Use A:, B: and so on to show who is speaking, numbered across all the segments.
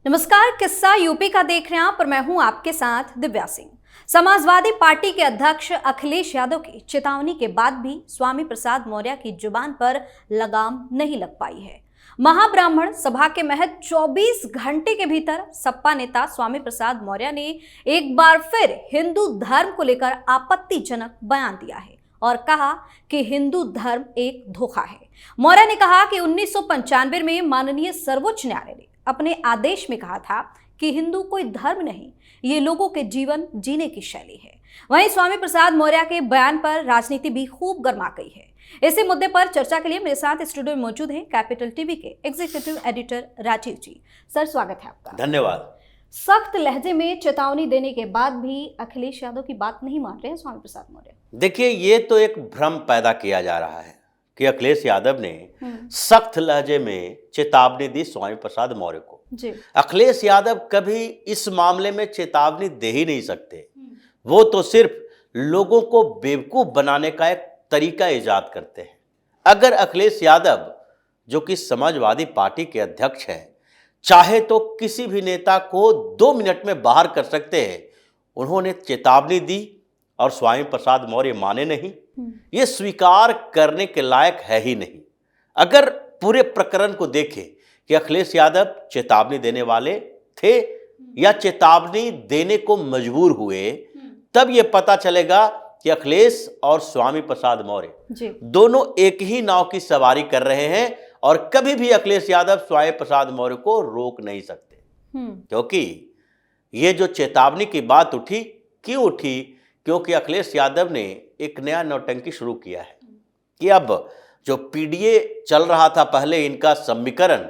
A: नमस्कार, किस्सा यूपी का देख रहे हैं आप और मैं हूं आपके साथ दिव्या सिंह। समाजवादी पार्टी के अध्यक्ष अखिलेश यादव की चेतावनी के बाद भी स्वामी प्रसाद मौर्य की जुबान पर लगाम नहीं लग पाई है। महाब्राह्मण सभा के महज 24 घंटे के भीतर सपा नेता स्वामी प्रसाद मौर्य ने एक बार फिर हिंदू धर्म को लेकर आपत्तिजनक बयान दिया है और कहा कि हिंदू धर्म एक धोखा है। मौर्य ने कहा कि 1995 में माननीय सर्वोच्च न्यायालय ने अपने आदेश में कहा था कि हिंदू कोई धर्म नहीं, ये लोगों के जीवन जीने की शैली है। वहीं स्वामी प्रसाद मौर्य के बयान पर राजनीति भी खूब गर्मा गई है। इसी मुद्दे पर चर्चा के लिए मेरे साथ स्टूडियो में मौजूद हैं कैपिटल टीवी के एग्जीक्यूटिव एडिटर राजीव जी। सर, स्वागत है आपका।
B: धन्यवाद।
A: सख्त लहजे में चेतावनी देने के बाद भी अखिलेश यादव की बात नहीं मान रहे हैं स्वामी प्रसाद मौर्य।
B: देखिए, ये तो एक भ्रम पैदा किया जा रहा है कि अखिलेश यादव ने सख्त लहजे में चेतावनी दी स्वामी प्रसाद मौर्य को।
A: जी।
B: अखिलेश यादव कभी इस मामले में चेतावनी दे ही नहीं सकते। वो तो सिर्फ लोगों को बेवकूफ बनाने का एक तरीका इजाद करते हैं। अगर अखिलेश यादव, जो कि समाजवादी पार्टी के अध्यक्ष हैं, चाहे तो किसी भी नेता को 2 मिनट में बाहर कर सकते हैं। उन्होंने चेतावनी दी और स्वामी प्रसाद मौर्य माने नहीं, ये स्वीकार करने के लायक है ही नहीं। अगर पूरे प्रकरण को देखें कि अखिलेश यादव चेतावनी देने वाले थे या चेतावनी देने को मजबूर हुए, तब ये पता चलेगा कि अखिलेश और स्वामी प्रसाद मौर्य दोनों एक ही नाव की सवारी कर रहे हैं और कभी भी अखिलेश यादव स्वामी प्रसाद मौर्य को रोक नहीं सकते। क्योंकि ये जो चेतावनी की बात उठी, क्यों उठी? क्योंकि अखिलेश यादव ने एक नया नौटंकी शुरू किया है कि अब जो पीडीए चल रहा था, पहले इनका समीकरण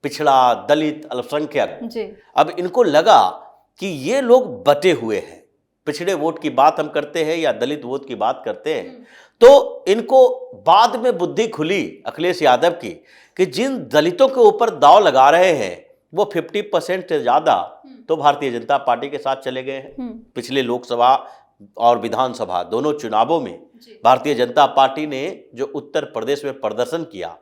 B: पिछड़ा, दलित, अल्पसंख्यक, अब इनको लगा कि ये लोग बटे हुए हैं। पिछड़े वोट की बात हम करते हैं या दलित वोट की बात करते हैं, तो इनको बाद में बुद्धि खुली अखिलेश यादव की कि जिन दलितों के ऊपर दांव लगा रहे हैं वो 50% से ज्यादा तो भारतीय जनता पार्टी के साथ चले गए हैं। पिछले लोकसभा और विधानसभा दोनों चुनावों में भारतीय जनता पार्टी ने जो उत्तर प्रदेश में प्रदर्शन किया,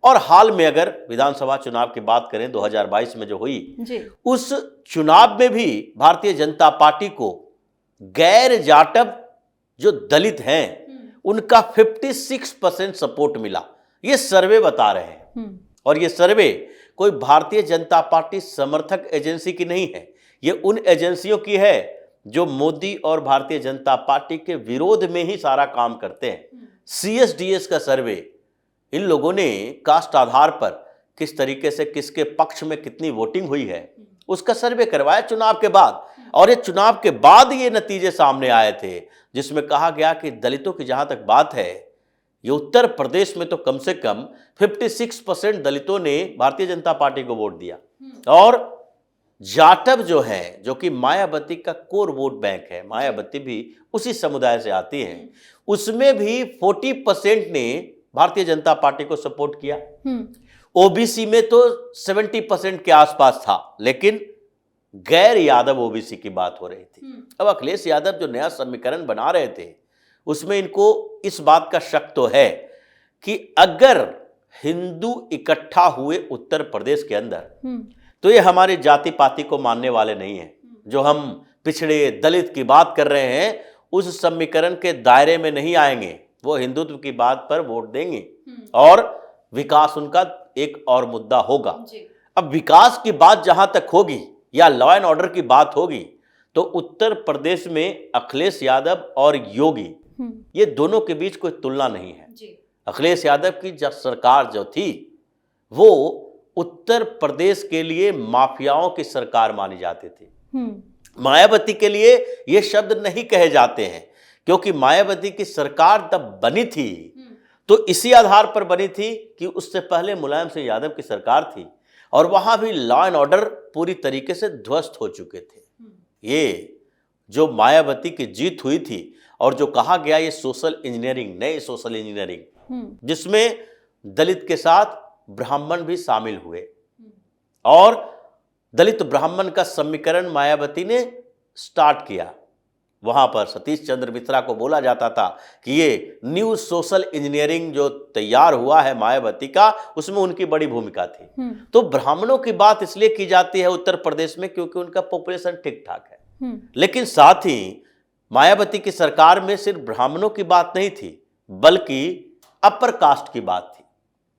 B: और हाल में अगर विधानसभा चुनाव की बात करें 2022 में जो हुई, उस चुनाव में भी भारतीय जनता पार्टी को गैर जाटव जो दलित हैं उनका 56% सपोर्ट मिला। ये सर्वे बता रहे हैं, और ये सर्वे कोई भारतीय जनता पार्टी समर्थक एजेंसी की नहीं है, ये उन एजेंसियों की है जो मोदी और भारतीय जनता पार्टी के विरोध में ही सारा काम करते हैं। CSDS का सर्वे, इन लोगों ने कास्ट आधार पर किस तरीके से किसके पक्ष में कितनी वोटिंग हुई है उसका सर्वे करवाया चुनाव के बाद, और ये चुनाव के बाद ये नतीजे सामने आए थे जिसमें कहा गया कि दलितों की जहां तक बात है, ये उत्तर प्रदेश में तो कम से कम 56% दलितों ने भारतीय जनता पार्टी को वोट दिया। और जाटव जो है, जो कि मायावती का कोर वोट बैंक है, मायावती भी उसी समुदाय से आती हैं, उसमें भी 40% ने भारतीय जनता पार्टी को सपोर्ट किया। ओबीसी में तो 70% के आसपास था, लेकिन गैर यादव ओबीसी की बात हो रही थी। अब अखिलेश यादव जो नया समीकरण बना रहे थे, उसमें इनको इस बात का शक तो है कि अगर हिंदू इकट्ठा हुए उत्तर प्रदेश के अंदर, तो ये हमारी जाति पाति को मानने वाले नहीं हैं। जो हम पिछड़े दलित की बात कर रहे हैं उस समीकरण के दायरे में नहीं आएंगे। वो हिंदुत्व की बात पर वोट देंगे और विकास उनका एक और मुद्दा होगा। अब विकास की बात जहां तक होगी या लॉ एंड ऑर्डर की बात होगी, तो उत्तर प्रदेश में अखिलेश यादव और योगी, ये दोनों के बीच कोई तुलना नहीं है। अखिलेश यादव की जब सरकार जो थी वो उत्तर प्रदेश के लिए माफियाओं की सरकार मानी जाती थी। मायावती के लिए ये शब्द नहीं कहे जाते हैं, क्योंकि मायावती की सरकार तब बनी थी तो इसी आधार पर बनी थी कि उससे पहले मुलायम सिंह यादव की सरकार थी और वहां भी लॉ एंड ऑर्डर पूरी तरीके से ध्वस्त हो चुके थे। ये जो मायावती की जीत हुई थी और जो कहा गया ये सोशल इंजीनियरिंग, नई सोशल इंजीनियरिंग, जिसमें दलित के साथ ब्राह्मण भी शामिल हुए और दलित ब्राह्मण का समीकरण मायावती ने स्टार्ट किया। वहाँ पर सतीश चंद्र मिश्रा को बोला जाता था कि ये न्यू सोशल इंजीनियरिंग जो तैयार हुआ है मायावती का, उसमें उनकी बड़ी भूमिका थी। तो ब्राह्मणों की बात इसलिए की जाती है उत्तर प्रदेश में क्योंकि उनका पॉपुलेशन ठीक ठाक है। लेकिन साथ ही मायावती की सरकार में सिर्फ ब्राह्मणों की बात नहीं थी, बल्कि अपर कास्ट की बात थी।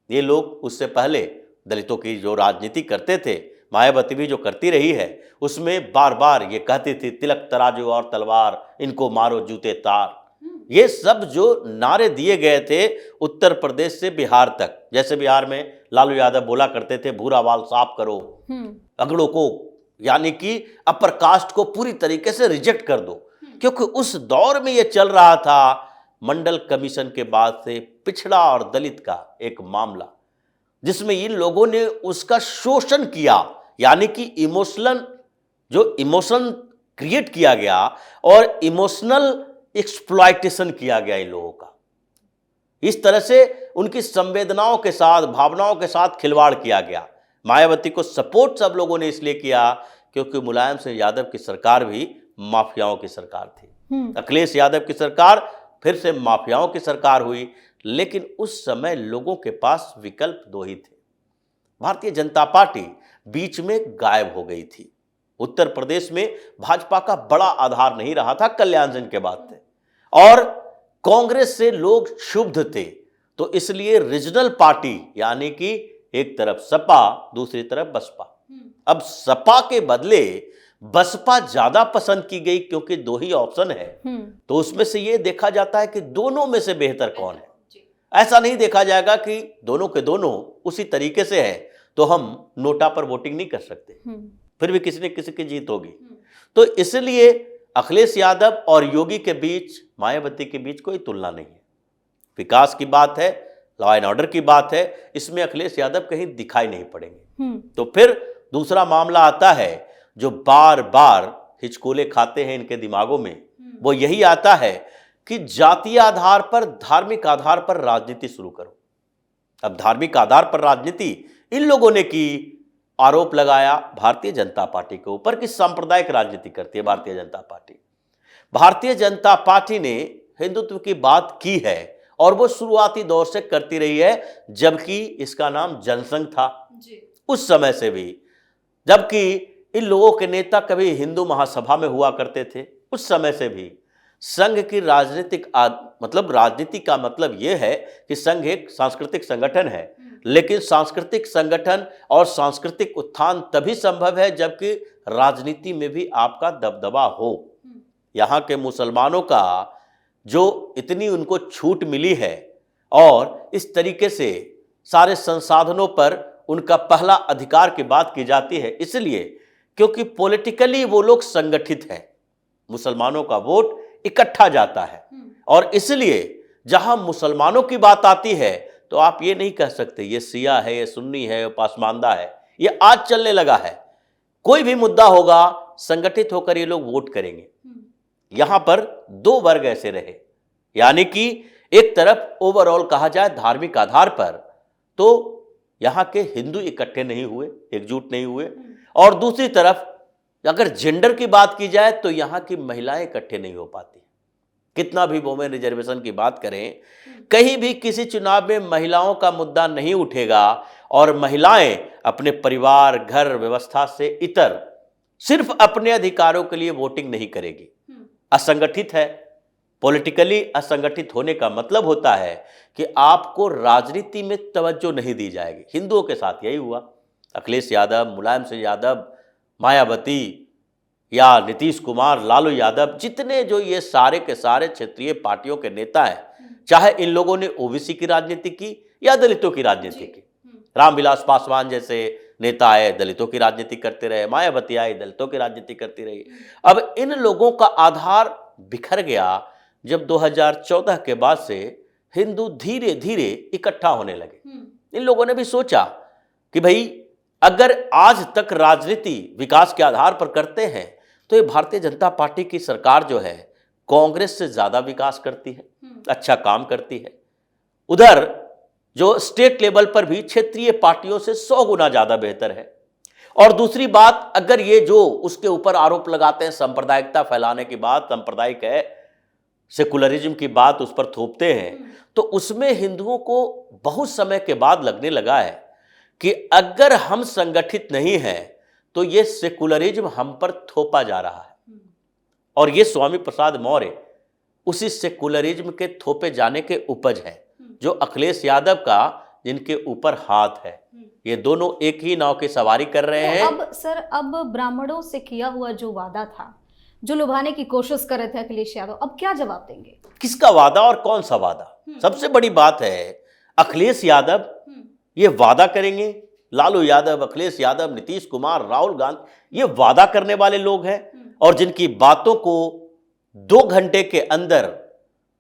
B: ये लोग उससे पहले दलितों की जो राजनीति करते थे, मायावती भी जो करती रही है, उसमें बार बार ये कहती थी तिलक तराजू और तलवार, इनको मारो जूते तार। ये सब जो नारे दिए गए थे उत्तर प्रदेश से बिहार तक, जैसे बिहार में लालू यादव बोला करते थे भूरा बाल साफ करो, अगड़ों को यानी कि अपर कास्ट को पूरी तरीके से रिजेक्ट कर दो, क्योंकि उस दौर में ये चल रहा था मंडल कमीशन के बाद से पिछड़ा और दलित का एक मामला, जिसमें इन लोगों ने उसका शोषण किया, यानी कि इमोशन क्रिएट किया गया और इमोशनल एक्सप्लॉयटेशन किया गया इन लोगों का। इस तरह से उनकी संवेदनाओं के साथ, भावनाओं के साथ खिलवाड़ किया गया। मायावती को सपोर्ट सब लोगों ने इसलिए किया क्योंकि मुलायम सिंह यादव की सरकार भी माफियाओं की सरकार थी। अखिलेश यादव की सरकार फिर से माफियाओं की सरकार हुई, लेकिन उस समय लोगों के पास विकल्प दो ही थे। भारतीय जनता पार्टी बीच में गायब हो गई थी। उत्तर प्रदेश में भाजपा का बड़ा आधार नहीं रहा था कल्याण सिंह के बाद से, और कांग्रेस से लोग क्षुब्ध थे। तो इसलिए रीजनल पार्टी यानी कि एक तरफ सपा, दूसरी तरफ बसपा। अब सपा के बदले बसपा ज्यादा पसंद की गई क्योंकि दो ही ऑप्शन है, तो उसमें से यह देखा जाता है कि दोनों में से बेहतर कौन है। ऐसा नहीं देखा जाएगा कि दोनों के दोनों उसी तरीके से है तो हम नोटा पर वोटिंग नहीं कर सकते, फिर भी किसी न किसी की जीत होगी। तो इसलिए अखिलेश यादव और योगी के बीच, मायावती के बीच कोई तुलना नहीं है। विकास की बात है, लॉ एंड ऑर्डर की बात है, इसमें अखिलेश यादव कहीं दिखाई नहीं पड़ेंगे। तो फिर दूसरा मामला आता है जो बार बार हिचकोले खाते हैं इनके दिमागों में, वो यही आता है कि जातीय आधार पर, धार्मिक आधार पर राजनीति शुरू करो। अब धार्मिक आधार पर राजनीति इन लोगों ने की, आरोप लगाया भारतीय जनता पार्टी के ऊपर कि सांप्रदायिक राजनीति करती है भारतीय जनता पार्टी। भारतीय जनता पार्टी ने हिंदुत्व की बात की है और वो शुरुआती दौर से करती रही है, जबकि इसका नाम जनसंघ था उस समय से भी, जबकि इन लोगों के नेता कभी हिंदू महासभा में हुआ करते थे उस समय से भी। संघ की राजनीति का मतलब यह है कि संघ एक सांस्कृतिक संगठन है, लेकिन सांस्कृतिक संगठन और सांस्कृतिक उत्थान तभी संभव है जबकि राजनीति में भी आपका दबदबा हो। यहाँ के मुसलमानों का जो इतनी उनको छूट मिली है और इस तरीके से सारे संसाधनों पर उनका पहला अधिकार की बात की जाती है, इसलिए क्योंकि पॉलिटिकली वो लोग संगठित हैं, मुसलमानों का वोट इकट्ठा जाता है। और इसलिए जहां मुसलमानों की बात आती है तो आप ये नहीं कह सकते ये शिया है, ये सुन्नी है, ये पासमानदा है। ये आज चलने लगा है, कोई भी मुद्दा होगा संगठित होकर ये लोग वोट करेंगे। यहां पर दो वर्ग ऐसे रहे, यानी कि एक तरफ ओवरऑल कहा जाए धार्मिक आधार पर तो यहां के हिंदू इकट्ठे नहीं हुए, एकजुट नहीं हुए, और दूसरी तरफ अगर जेंडर की बात की जाए तो यहां की महिलाएं इकट्ठे नहीं हो पाती। कितना भी वोमेन रिजर्वेशन की बात करें, कहीं भी किसी चुनाव में महिलाओं का मुद्दा नहीं उठेगा और महिलाएं अपने परिवार, घर व्यवस्था से इतर सिर्फ अपने अधिकारों के लिए वोटिंग नहीं करेगी। असंगठित है, पॉलिटिकली असंगठित होने का मतलब होता है कि आपको राजनीति में तवज्जो नहीं दी जाएगी। हिंदुओं के साथ यही हुआ। अखिलेश यादव, मुलायम सिंह यादव, मायावती या नीतीश कुमार, लालू यादव, जितने जो ये सारे के सारे क्षेत्रीय पार्टियों के नेता हैं, चाहे इन लोगों ने ओबीसी की राजनीति की या दलितों की राजनीति की। रामविलास पासवान जैसे नेता आए, दलितों की राजनीति करते रहे, मायावती आई, दलितों की राजनीति करती रही। अब इन लोगों का आधार बिखर गया जब 2014 के बाद से हिंदू धीरे धीरे इकट्ठा होने लगे। इन लोगों ने भी सोचा कि भाई अगर आज तक राजनीति विकास के आधार पर करते हैं तो ये भारतीय जनता पार्टी की सरकार जो है कांग्रेस से ज्यादा विकास करती है, अच्छा काम करती है। उधर जो स्टेट लेवल पर भी क्षेत्रीय पार्टियों से 100 गुना ज्यादा बेहतर है। और दूसरी बात, अगर ये जो उसके ऊपर आरोप लगाते हैं सांप्रदायिकता फैलाने की बात, सांप्रदायिक है, सेकुलरिज्म की बात उस पर थोपते हैं, तो उसमें हिंदुओं को बहुत समय के बाद लगने लगा है कि अगर हम संगठित नहीं हैं तो ये सेकुलरिज्म हम पर थोपा जा रहा है। और ये स्वामी प्रसाद मौर्य उसी सेकुलरिज्म के थोपे जाने के उपज है, जो अखिलेश यादव का जिनके ऊपर हाथ है। ये दोनों एक ही नाव की सवारी कर रहे हैं।
A: अब ब्राह्मणों से किया हुआ जो वादा था, जो लुभाने की कोशिश कर रहे थे अखिलेश यादव, अब क्या जवाब देंगे?
B: किसका वादा और कौन सा वादा? सबसे बड़ी बात है, अखिलेश यादव ये वादा करेंगे। लालू यादव, अखिलेश यादव, नीतीश कुमार, राहुल गांधी, ये वादा करने वाले लोग हैं और जिनकी बातों को 2 घंटे के अंदर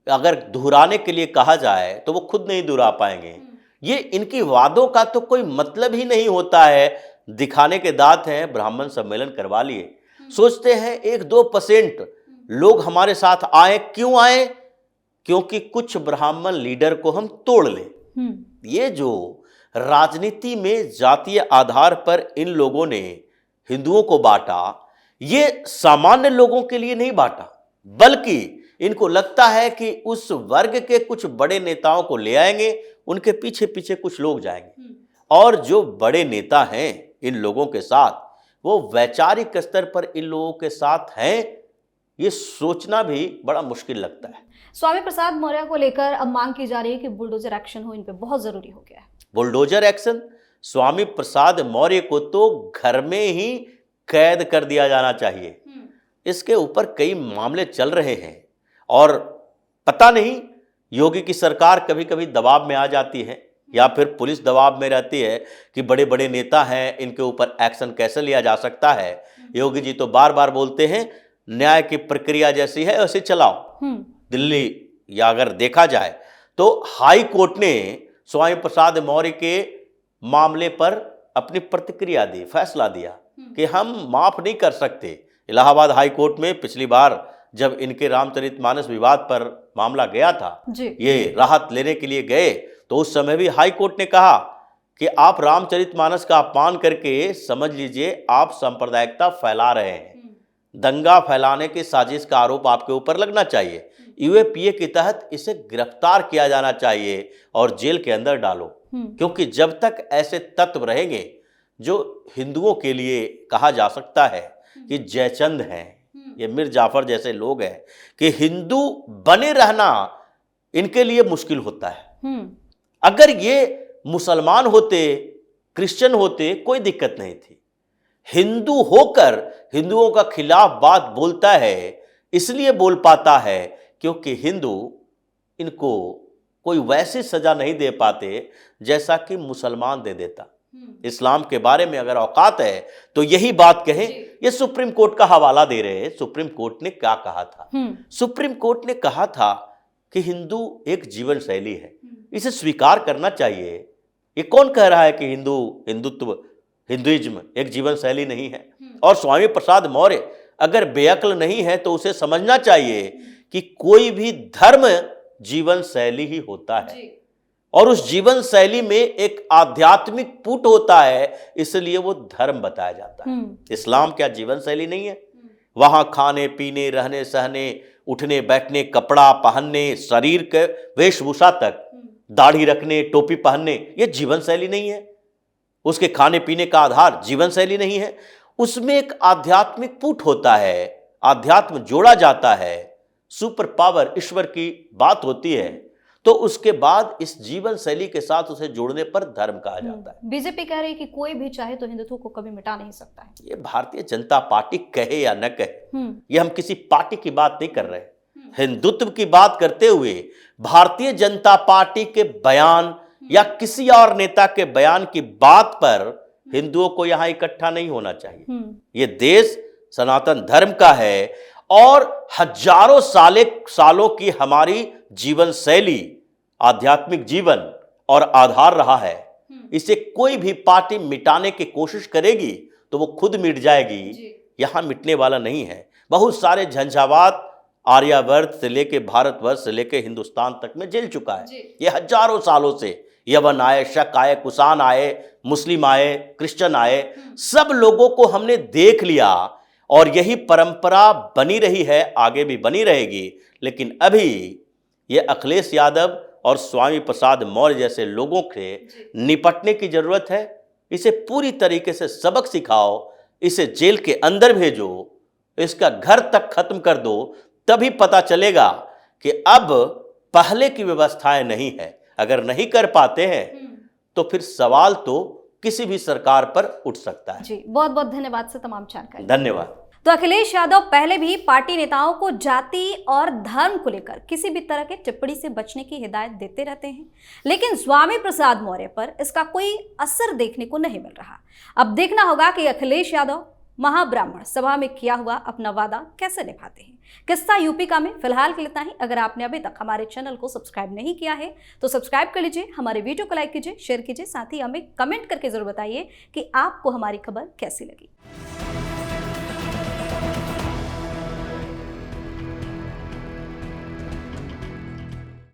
B: अगर दोहराने के लिए कहा जाए तो वो खुद नहीं दोहरा पाएंगे। ये इनकी वादों का तो कोई मतलब ही नहीं होता है। दिखाने के दांत हैं, ब्राह्मण सम्मेलन करवा लिए, सोचते हैं 1-2% लोग हमारे साथ आए। क्यों आए? क्योंकि कुछ ब्राह्मण लीडर को हम तोड़ लें। ये जो राजनीति में जातीय आधार पर इन लोगों ने हिंदुओं को बांटा, ये सामान्य लोगों के लिए नहीं बांटा, बल्कि इनको लगता है कि उस वर्ग के कुछ बड़े नेताओं को ले आएंगे, उनके पीछे पीछे कुछ लोग जाएंगे। और जो बड़े नेता हैं इन लोगों के साथ, वो वैचारिक स्तर पर इन लोगों के साथ हैं, ये सोचना भी बड़ा मुश्किल लगता है।
A: स्वामी प्रसाद मौर्य को लेकर अब मांग की जा रही है कि बुलडोजर एक्शन हो इन पे, बहुत जरूरी हो गया है।
B: Bulldozer action? स्वामी प्रसाद मौर्य को तो घर में ही कैद कर दिया जाना चाहिए। इसके ऊपर कई मामले चल रहे हैं और पता नहीं, योगी की सरकार कभी कभी दबाव में आ जाती है या फिर पुलिस दबाव में रहती है कि बड़े बड़े नेता हैं, इनके ऊपर एक्शन कैसे लिया जा सकता है। योगी जी तो बार बार बोलते हैं न्याय की प्रक्रिया जैसी है वैसे चलाओ। दिल्ली या अगर देखा जाए तो हाई कोर्ट ने स्वामी प्रसाद मौर्य के मामले पर अपनी प्रतिक्रिया दी, फैसला दिया कि हम माफ नहीं कर सकते। इलाहाबाद हाई कोर्ट में पिछली बार जब इनके रामचरितमानस विवाद पर मामला गया था, ये राहत लेने के लिए गए, तो उस समय भी हाई कोर्ट ने कहा कि आप रामचरितमानस का अपमान करके समझ लीजिए आप सांप्रदायिकता फैला रहे हैं, दंगा फैलाने की साजिश का आरोप आपके ऊपर लगना चाहिए, यूएपीए के तहत इसे गिरफ्तार किया जाना चाहिए और जेल के अंदर डालो। क्योंकि जब तक ऐसे तत्व रहेंगे जो हिंदुओं के लिए कहा जा सकता है कि जयचंद हैं, ये मीर जाफर जैसे लोग हैं, कि हिंदू बने रहना इनके लिए मुश्किल होता है। अगर ये मुसलमान होते, क्रिश्चियन होते, कोई दिक्कत नहीं थी। हिंदू होकर हिंदुओं का खिलाफ बात बोलता है, इसलिए बोल पाता है क्योंकि हिंदू इनको कोई वैसी सजा नहीं दे पाते जैसा कि मुसलमान दे देता। इस्लाम के बारे में अगर औकात है तो यही बात कहें। ये सुप्रीम कोर्ट का हवाला दे रहे हैं। सुप्रीम कोर्ट ने क्या कहा था? सुप्रीम कोर्ट ने कहा था कि हिंदू एक जीवन शैली है, इसे स्वीकार करना चाहिए। ये कौन कह रहा है कि हिंदुइज्म एक जीवन शैली नहीं है? और स्वामी प्रसाद मौर्य अगर बेअक्ल नहीं है तो उसे समझना चाहिए कि कोई भी धर्म जीवन शैली ही होता है और उस जीवन शैली में एक आध्यात्मिक पुट होता है, इसलिए वो धर्म बताया जाता है। इस्लाम क्या जीवन शैली नहीं है? वहां खाने पीने, रहने सहने, उठने बैठने, कपड़ा पहनने, शरीर के वेशभूषा तक, दाढ़ी रखने, टोपी पहनने, ये जीवन शैली नहीं है? उसके खाने पीने का आधार जीवन शैली नहीं है? उसमें एक आध्यात्मिक पुट होता है, आध्यात्म जोड़ा जाता है, सुपर पावर ईश्वर की बात होती है, तो उसके बाद इस जीवन शैली के साथ उसे जोड़ने पर धर्म कहा जाता है।
A: बीजेपी कह रही है कि कोई भी चाहे तो हिंदुत्व को कभी मिटा नहीं सकता है।
B: ये भारतीय जनता पार्टी कहे या न कहे, ये हम किसी पार्टी की बात नहीं कर रहे, हिंदुत्व की बात करते हुए भारतीय जनता पार्टी के बयान या किसी और नेता के बयान की बात पर हिंदुओं को यहां इकट्ठा नहीं होना चाहिए। ये देश सनातन धर्म का है और हजारों सालों की हमारी जीवन शैली, आध्यात्मिक जीवन और आधार रहा है। इसे कोई भी पार्टी मिटाने की कोशिश करेगी तो वो खुद मिट जाएगी, यहां मिटने वाला नहीं है। बहुत सारे झंझावात आर्यावर्त से लेके भारतवर्ष से लेके हिंदुस्तान तक में झेल चुका है। ये हजारों सालों से यवन आए, शक आए, कुषाण आए, मुस्लिम आए, क्रिश्चियन आए, सब लोगों को हमने देख लिया और यही परंपरा बनी रही है, आगे भी बनी रहेगी। लेकिन अभी ये अखिलेश यादव और स्वामी प्रसाद मौर्य जैसे लोगों के निपटने की जरूरत है। इसे पूरी तरीके से सबक सिखाओ, इसे जेल के अंदर भेजो, इसका घर तक खत्म कर दो, तभी पता चलेगा कि अब पहले की व्यवस्थाएं नहीं है। अगर नहीं कर पाते हैं तो फिर सवाल तो किसी भी सरकार पर उठ सकता है।
A: जी, बहुत बहुत धन्यवाद सर तमाम जानकारी।
B: धन्यवाद।
A: तो अखिलेश यादव पहले भी पार्टी नेताओं को जाति और धर्म को लेकर किसी भी तरह के टिप्पणी से बचने की हिदायत देते रहते हैं, लेकिन स्वामी प्रसाद मौर्य पर इसका कोई असर देखने को नहीं मिल रहा। अब देखना होगा कि अखिलेश यादव महाब्राह्मण सभा में किया हुआ अपना वादा कैसे निभाते हैं। किस्सा यूपी का में फिलहाल के लिए इतना ही। अगर आपने अभी तक हमारे चैनल को सब्सक्राइब नहीं किया है तो सब्सक्राइब कर लीजिए, हमारे वीडियो को लाइक कीजिए, शेयर कीजिए, साथ ही हमें कमेंट करके जरूर बताइए कि आपको हमारी खबर कैसी लगी।